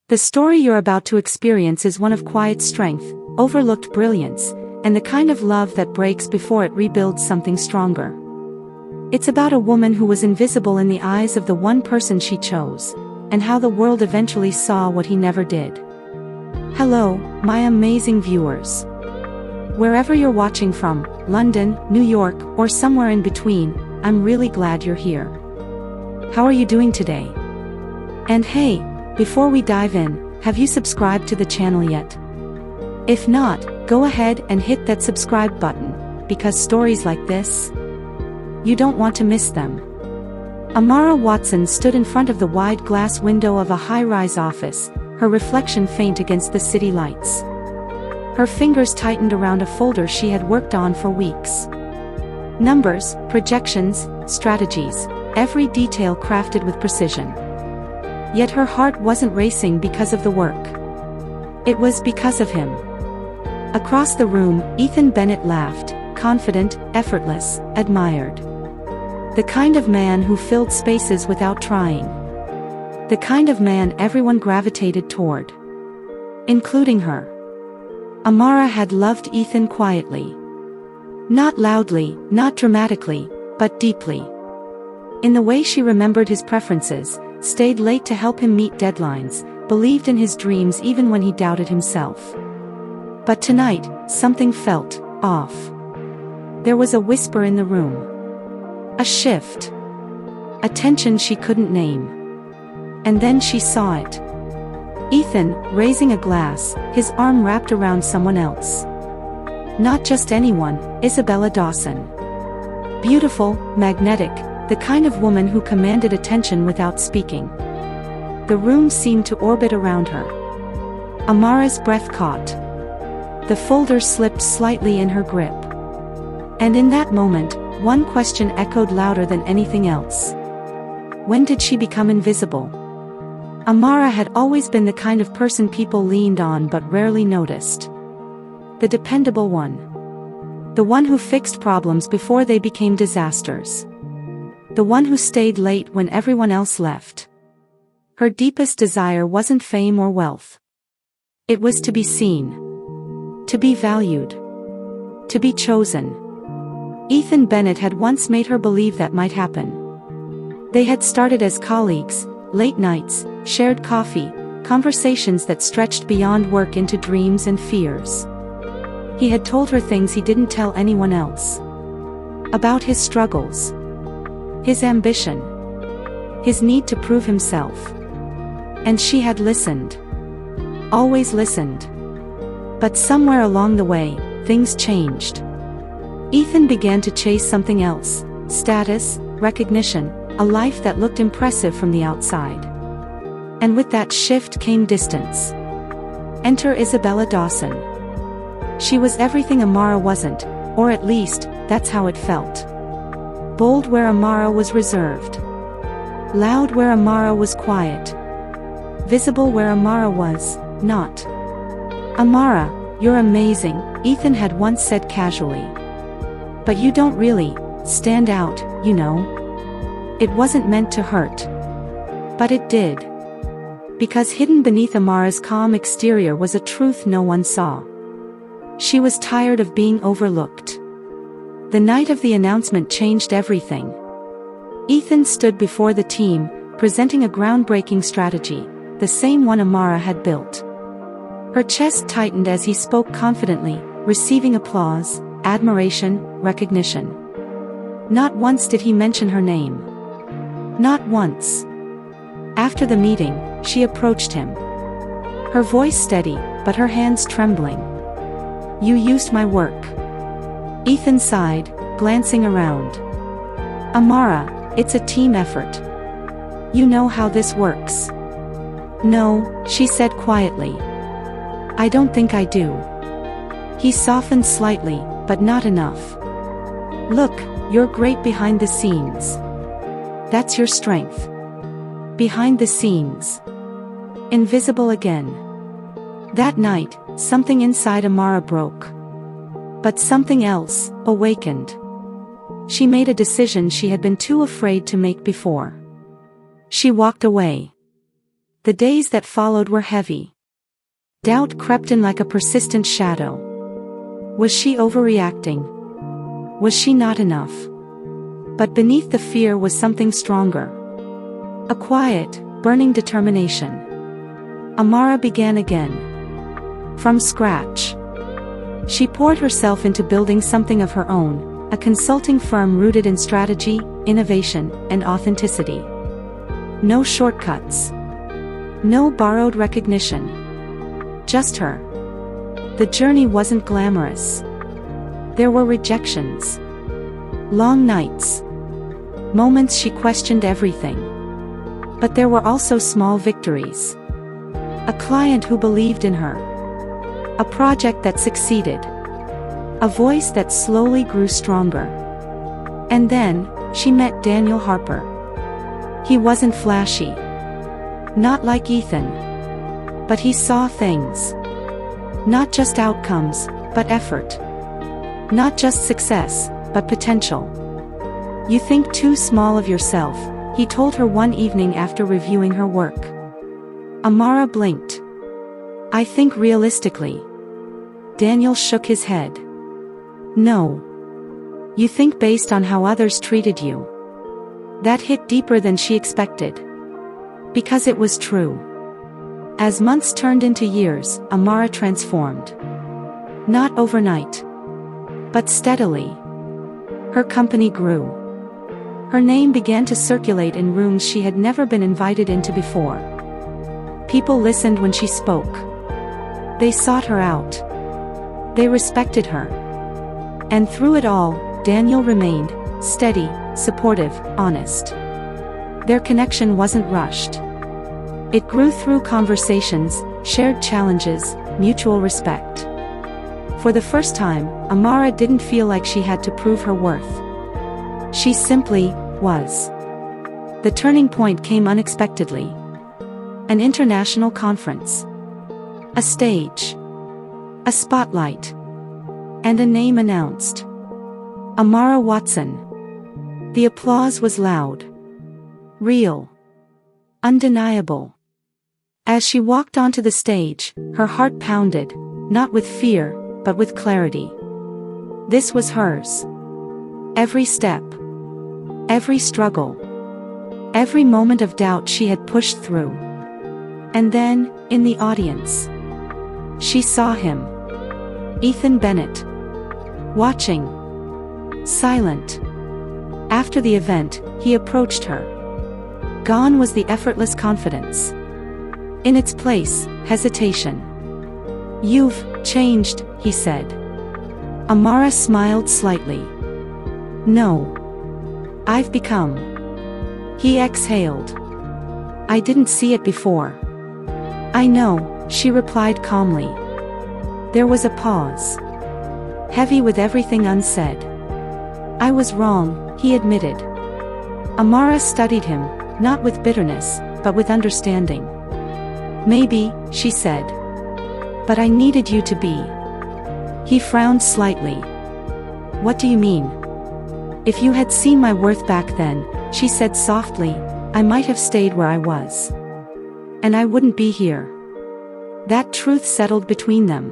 The story you're about to experience is one of quiet strength, overlooked brilliance, and the kind of love that breaks before it rebuilds something stronger. It's about a woman who was invisible in the eyes of the one person she chose, and how the world eventually saw what he never did. Hello, my amazing viewers. Wherever you're watching from, London, New York, or somewhere in between, I'm really glad you're here. How are you doing today? And hey, before we dive in, have you subscribed to the channel yet? If not, go ahead and hit that subscribe button, because stories like this, you don't want to miss them. Amara Watson stood in front of the wide glass window of a high-rise office, her reflection faint against the city lights. Her fingers tightened around a folder she had worked on for weeks. Numbers, projections, strategies, every detail crafted with precision. Yet her heart wasn't racing because of the work. It was because of him. Across the room, Ethan Bennett laughed, confident, effortless, admired. The kind of man who filled spaces without trying. The kind of man everyone gravitated toward. Including her. Amara had loved Ethan quietly. Not loudly, not dramatically, but deeply. In the way she remembered his preferences, stayed late to help him meet deadlines, believed in his dreams even when he doubted himself. But tonight, something felt off. There was a whisper in the room. A shift. A tension she couldn't name. And then she saw it. Ethan, raising a glass, his arm wrapped around someone else. Not just anyone, Isabella Dawson. Beautiful, magnetic, the kind of woman who commanded attention without speaking. The room seemed to orbit around her. Amara's breath caught. The folder slipped slightly in her grip. And in that moment, one question echoed louder than anything else. When did she become invisible? Amara had always been the kind of person people leaned on but rarely noticed. The dependable one. The one who fixed problems before they became disasters. The one who stayed late when everyone else left. Her deepest desire wasn't fame or wealth. It was to be seen. To be valued. To be chosen. Ethan Bennett had once made her believe that might happen. They had started as colleagues, late nights, shared coffee, conversations that stretched beyond work into dreams and fears. He had told her things he didn't tell anyone else. About his struggles. His ambition. His need to prove himself. And she had listened. Always listened. But somewhere along the way, things changed. Ethan began to chase something else. Status, recognition, a life that looked impressive from the outside. And with that shift came distance. Enter Isabella Dawson. She was everything Amara wasn't, or at least, that's how it felt. Bold where Amara was reserved. Loud where Amara was quiet. Visible where Amara was not. Amara, you're amazing, Ethan had once said casually. But you don't really stand out, you know. It wasn't meant to hurt. But it did. Because hidden beneath Amara's calm exterior was a truth no one saw. She was tired of being overlooked. The night of the announcement changed everything. Ethan stood before the team, presenting a groundbreaking strategy, the same one Amara had built. Her chest tightened as he spoke confidently, receiving applause, admiration, recognition. Not once did he mention her name. Not once. After the meeting, she approached him. Her voice steady, but her hands trembling. You used my work. Ethan sighed, glancing around. Amara, it's a team effort. You know how this works. No, she said quietly. I don't think I do. He softened slightly, but not enough. Look, you're great behind the scenes. That's your strength. Behind the scenes. Invisible again. That night, something inside Amara broke. But something else awakened. She made a decision she had been too afraid to make before. She walked away. The days that followed were heavy. Doubt crept in like a persistent shadow. Was she overreacting? Was she not enough? But beneath the fear was something stronger. A quiet, burning determination. Amara began again. From scratch. She poured herself into building something of her own, a consulting firm rooted in strategy, innovation, and authenticity. No shortcuts. No borrowed recognition. Just her. The journey wasn't glamorous. There were rejections. Long nights. Moments she questioned everything. But there were also small victories. A client who believed in her. A project that succeeded. A voice that slowly grew stronger. And then, she met Daniel Harper. He wasn't flashy. Not like Ethan. But he saw things. Not just outcomes, but effort. Not just success, but potential. You think too small of yourself, he told her one evening after reviewing her work. Amara blinked. I think realistically. Daniel shook his head. No. You think based on how others treated you. That hit deeper than she expected. Because it was true. As months turned into years, Amara transformed. Not overnight. But steadily. Her company grew. Her name began to circulate in rooms she had never been invited into before. People listened when she spoke. They sought her out. They respected her. And through it all, Daniel remained, steady, supportive, honest. Their connection wasn't rushed. It grew through conversations, shared challenges, mutual respect. For the first time, Amara didn't feel like she had to prove her worth. She simply was. The turning point came unexpectedly. An international conference. A stage. A spotlight. And a name announced. Amara Watson. The applause was loud. Real. Undeniable. As she walked onto the stage, her heart pounded, not with fear, but with clarity. This was hers. Every step. Every struggle. Every moment of doubt she had pushed through. And then, in the audience, she saw him. Ethan Bennett. Watching. Silent. After the event, he approached her. Gone was the effortless confidence. In its place, hesitation. You've changed, he said. Amara smiled slightly. No. I've become. He exhaled. I didn't see it before. I know, she replied calmly. There was a pause. Heavy with everything unsaid. I was wrong, he admitted. Amara studied him, not with bitterness, but with understanding. Maybe, she said. But I needed you to be. He frowned slightly. What do you mean? If you had seen my worth back then, she said softly, I might have stayed where I was. And I wouldn't be here. That truth settled between them.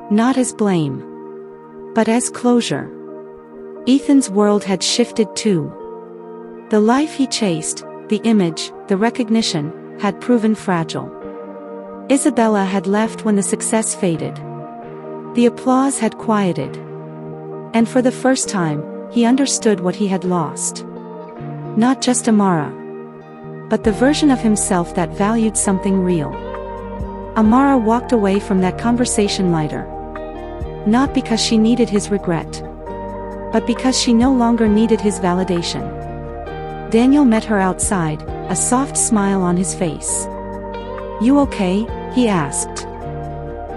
Not as blame. But as closure. Ethan's world had shifted too. The life he chased, the image, the recognition, had proven fragile. Isabella had left when the success faded. The applause had quieted. And for the first time, he understood what he had lost. Not just Amara. But the version of himself that valued something real. Amara walked away from that conversation lighter. Not because she needed his regret. But because she no longer needed his validation. Daniel met her outside, a soft smile on his face. You okay? He asked.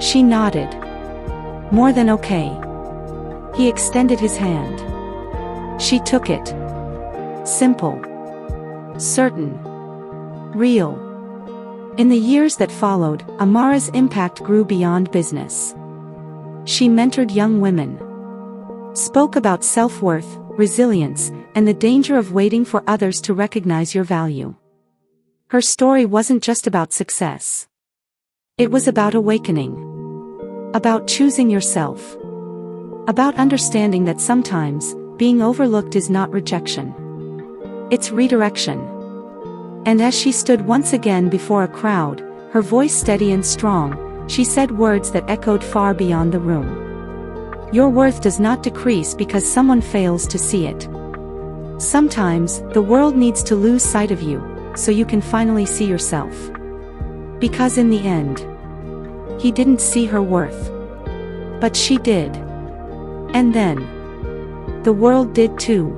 She nodded. More than okay. He extended his hand. She took it. Simple. Certain. Real. In the years that followed, Amara's impact grew beyond business. She mentored young women. Spoke about self-worth, resilience, and the danger of waiting for others to recognize your value. Her story wasn't just about success. It was about awakening. About choosing yourself. About understanding that sometimes, being overlooked is not rejection. It's redirection. And as she stood once again before a crowd, her voice steady and strong, she said words that echoed far beyond the room. Your worth does not decrease because someone fails to see it. Sometimes, the world needs to lose sight of you, so you can finally see yourself. Because in the end, he didn't see her worth. But she did. And then, the world did too.